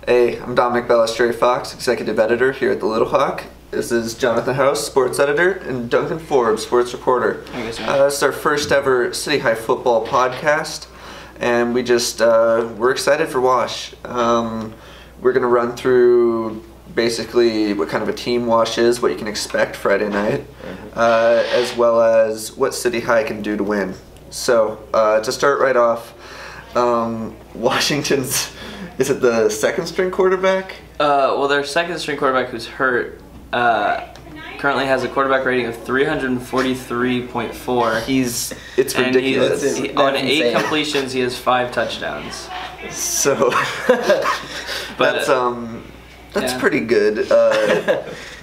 Hey, I'm Dominic Balestrieri-Fox, Executive Editor here at the Little Hawk. This is Jonathan House, Sports Editor, and Duncan Forbes, Sports Reporter. This is our first ever City High football podcast, and we're excited for Wash. We're going to run through basically what kind of a team Wash is, what you can expect Friday night, as well as what City High can do to win. So, to start right off, Washington's, is it the second string quarterback? Well, their second string quarterback who's hurt currently has a quarterback rating of 343.4. It's ridiculous. On 8 completions, he has 5 touchdowns. So, that's pretty good.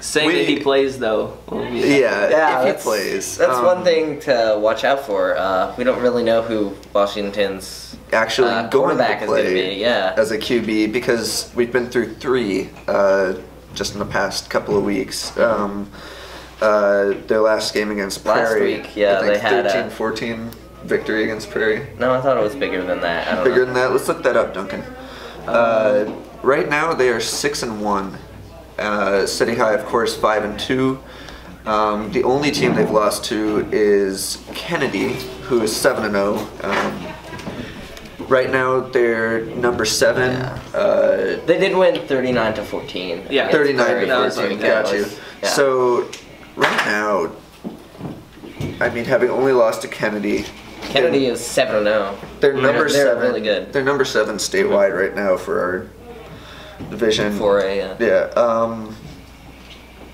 Saying that he plays, though. If he plays. That's one thing to watch out for. We don't really know who Washington's actually going to play is going to be, as a QB, because we've been through 3 just in the past couple of weeks. Their last game against Prairie, last week, they had 13-14 victory against Prairie. No, I thought it was bigger than that. I don't bigger know. than that? Let's look that up, Duncan. Right now they are 6-1. City High, of course, 5-2. The only team they've lost to is Kennedy, who is 7-0. Right now they're number 7. They did win 39-14. Yeah, 39-14. Got you. Yeah. So right now, I mean, having only lost to Kennedy. Kennedy is 7-0. They're number 7. They're really good. They're number 7 statewide right now for our division. 4A,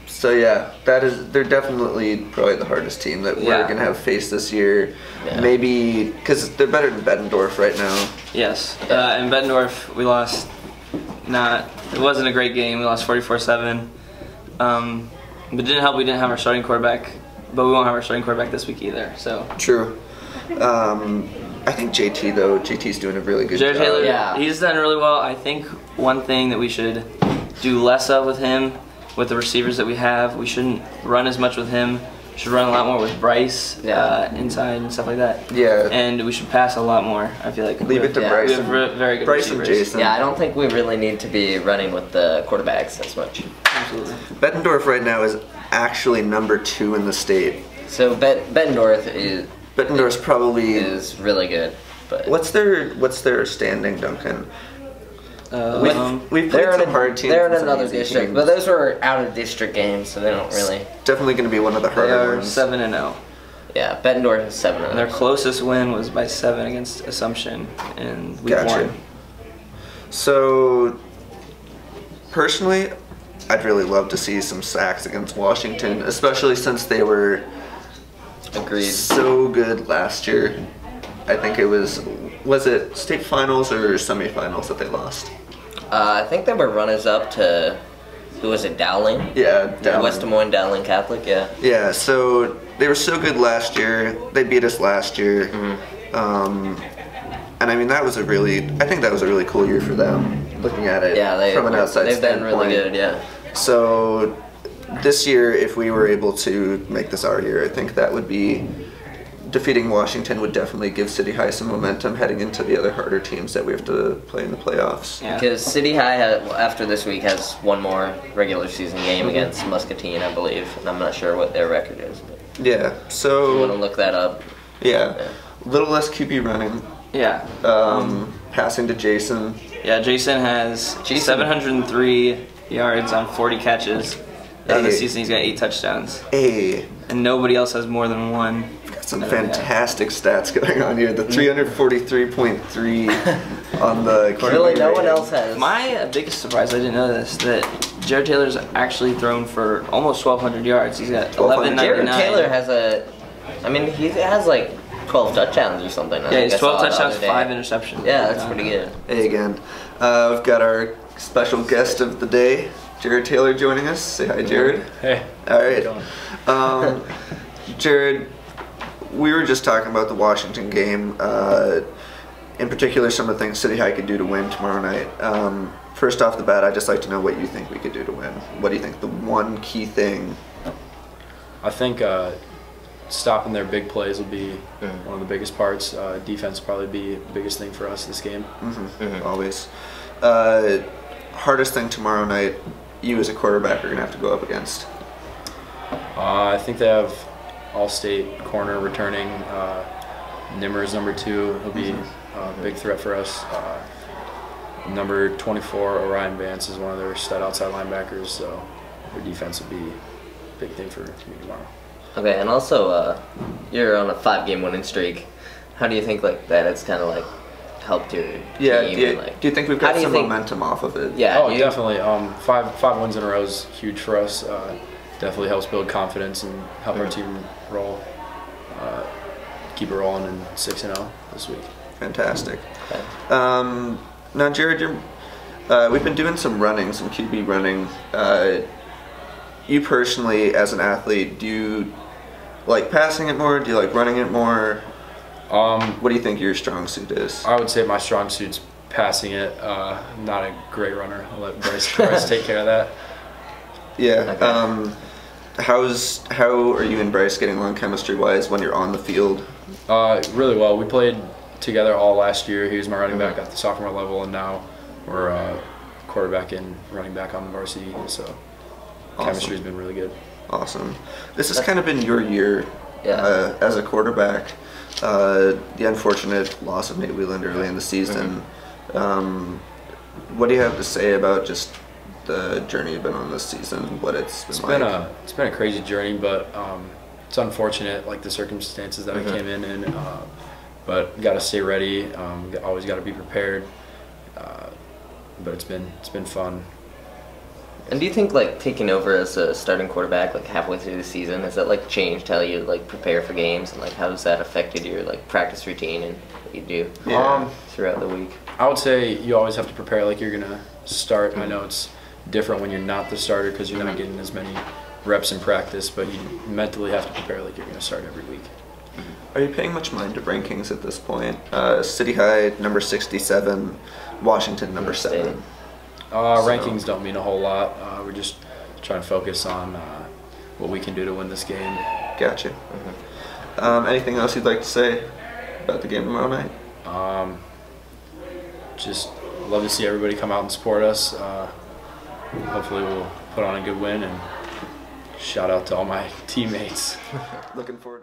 So yeah, they're definitely probably the hardest team that we're gonna have faced this year. Yeah. Maybe because they're better than Bettendorf right now. Yes, in Bettendorf we lost. It wasn't a great game. We lost 44-7. But it didn't help. We didn't have our starting quarterback, but we won't have our starting quarterback this week either. So true. I think JT's doing a really good job. Taylor, he's done really well. I think one thing that we should do less of with him, with the receivers that we have, we shouldn't run as much with him. We should run a lot more with Bryce inside and stuff like that. Yeah. And we should pass a lot more, I feel like. Leave it to Bryce. We have very good Bryce receivers. and Jason. Yeah, I don't think we really need to be running with the quarterbacks as much. Absolutely. Bettendorf right now is actually number 2 in the state. So Bettendorf's probably is really good. But what's their standing, Duncan? We've played some hard teams. They're in another district, but those were out of district games, so they don't really. It's definitely going to be one of the harder ones. They are 7-0. Yeah, Bettendorf is 7-0. And their closest win was by 7 against Assumption in week 1. So, personally, I'd really love to see some sacks against Washington, especially since they were so good last year. I think it was it state finals or semifinals that they lost? I think they were runners-up to, who was it, Dowling? Yeah, Dowling. West Des Moines Dowling Catholic, yeah. Yeah, so they were so good last year. They beat us last year. And I mean, I think that was a really cool year for them, looking at it from an outside standpoint. They've been really good, yeah. So this year, if we were able to make this our year, I think that would be, defeating Washington would definitely give City High some momentum heading into the other harder teams that we have to play in the playoffs. Yeah. Because City High, after this week, has one more regular season game against Muscatine, I believe. And I'm not sure what their record is. But so... you want to look that up. A little less QB running. Yeah. Passing to Jason. Yeah, Jason has 703 yards on 40 catches. This season he's got 8 touchdowns. And nobody else has more than 1. Some fantastic stats going on here. The 343.3 on the QB really, no one else has. My biggest surprise, I didn't know this, that Jared Taylor's actually thrown for almost 1,200 yards. He's got 1,199. Jared Taylor has he has like 12 touchdowns or something. Yeah, he's 12 touchdowns, 5 interceptions. Yeah, that's pretty good. Hey again. We've got our special guest of the day, Jared Taylor, joining us. Say hi, Jared. Hey. All right. Jared, we were just talking about the Washington game. In particular, some of the things City High could do to win tomorrow night. First off the bat, I'd just like to know what you think we could do to win. What do you think the one key thing? I think stopping their big plays will be one of the biggest parts. Defense will probably be the biggest thing for us this game. Always. hardest thing tomorrow night you as a quarterback are going to have to go up against? I think they have all-state corner returning. Nimmer's number 2. He'll be a big threat for us. Number 24, Orion Vance, is one of their stud outside linebackers, so their defense will be a big thing for me tomorrow. Okay, and also you're on a 5-game winning streak. How do you think like that it's kind of like helped your team? Do you think we've got some momentum off of it? Yeah. Oh, definitely. 5 wins in a row is huge for us. Definitely helps build confidence and help our team roll. Keep it rolling in 6-0 this week. Fantastic. Okay. Now, Jared, we've been doing some running, some QB running. You personally, as an athlete, do you like passing it more? Do you like running it more? What do you think your strong suit is? I would say my strong suit's passing it. I'm not a great runner. I'll let Bryce take care of that. Yeah. Okay. How are you and Bryce getting along chemistry-wise when you're on the field? Really well. We played together all last year. He was my running back at the sophomore level, and now we're quarterback and running back on the varsity. So chemistry's been really good. Awesome. This has kind of been your year as a quarterback. The unfortunate loss of Nate Wheeland early in the season. What do you have to say about just the journey you've been on this season? What it's been like? It's been a crazy journey, but it's unfortunate, like the circumstances that we came in. But got to stay ready. Always got to be prepared. But it's been fun. And do you think like taking over as a starting quarterback like halfway through the season, has that like changed how you like prepare for games, and like how has that affected your like practice routine and what you do throughout the week? I would say you always have to prepare like you're gonna start. I know it's different when you're not the starter because you're not getting as many reps in practice, but you mentally have to prepare like you're gonna start every week. Are you paying much mind to rankings at this point? City High number 67, Washington number 7. Rankings don't mean a whole lot. We're just trying to focus on what we can do to win this game. Gotcha. Anything else you'd like to say about the game tomorrow night? Just love to see everybody come out and support us. Hopefully we'll put on a good win, and shout out to all my teammates. Looking forward.